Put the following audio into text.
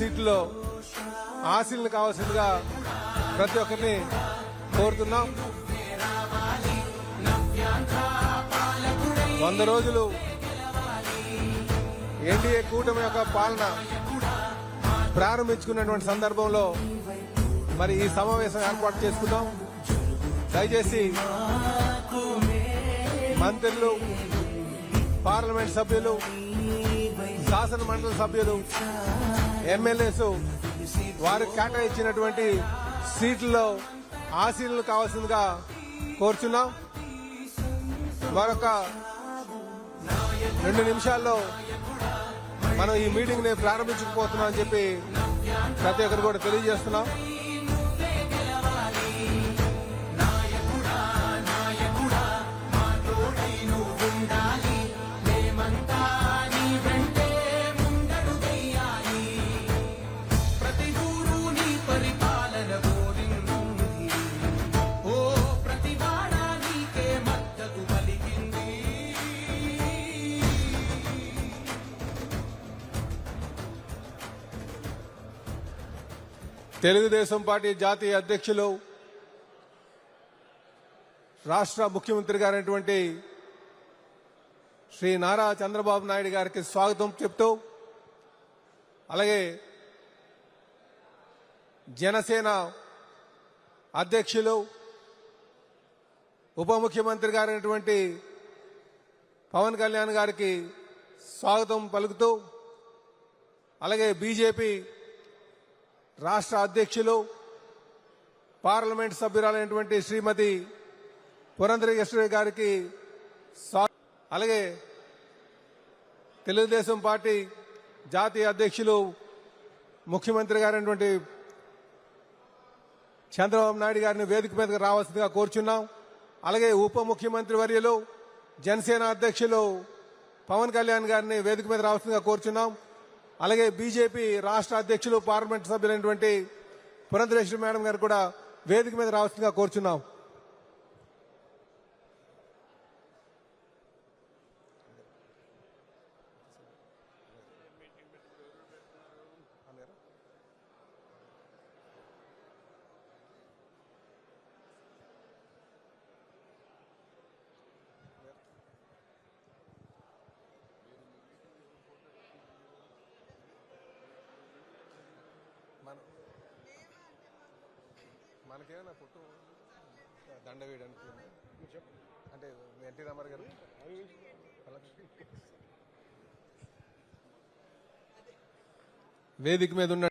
సీట్లో ఆశీలను కావాల్సిందిగా ప్రతి ఒక్కరిని కోరుతున్నాం. 100 రోజులు ఎన్డీఏ కూటమి యొక్క పాలన ప్రారంభించుకున్నటువంటి సందర్భంలో మరి ఈ సమావేశం ఏర్పాటు చేసుకున్నాం. దయచేసి మంత్రులు, పార్లమెంట్ సభ్యులు, శాసన మండలి సభ్యులు, ఎమ్మెల్యేస్ వారికి కేటాయించినటువంటి సీట్లలో ఆశీనులు కావాల్సిందిగా కోరుచున్నాం. మరొక 2 నిమిషాల్లో మనం ఈ మీటింగ్ ని ప్రారంభించకపోతున్నాం అని చెప్పి ప్రతి ఒక్కరు కూడా తెలియజేస్తున్నాం. తెలుగుదేశం పార్టీ జాతీయ అధ్యక్షులు, రాష్ట్ర ముఖ్యమంత్రి గారైనటువంటి శ్రీ నారా చంద్రబాబు నాయుడు గారికి స్వాగతం చెప్తూ, అలాగే జనసేన అధ్యక్షులు, ఉప ముఖ్యమంత్రి గారైనటువంటి పవన్ కళ్యాణ్ గారికి స్వాగతం పలుకుతూ, అలాగే బీజేపీ రాష్ట్ర అధ్యక్షులు, పార్లమెంట్ సభ్యురాలైనటువంటి శ్రీమతి పురంధరేశ్వరి గారికి, అలాగే తెలుగుదేశం పార్టీ జాతీయ అధ్యక్షులు, ముఖ్యమంత్రి గారైనటువంటి చంద్రబాబు నాయుడు గారిని వేదిక మీదకి రావాల్సిందిగా కోరుచున్నాం. అలాగే ఉప ముఖ్యమంత్రి వర్యులు, జనసేన అధ్యక్షులు పవన్ కళ్యాణ్ గారిని వేదిక మీద రావాల్సిందిగా కోరుచున్నాం. అలాగే బీజేపీ రాష్ట్ర అధ్యక్షులు, పార్లమెంట్ సభ్యులైనటువంటి పురంధరేశ్వరి మేడం గారు కూడా వేదిక మీద రావాల్సిందిగా కోరుచున్నాం. మనకేమైనా ఫోటో దండ వేయడానికి అంటే ఎన్టీ రామారావు గారు వేదిక మీద ఉన్న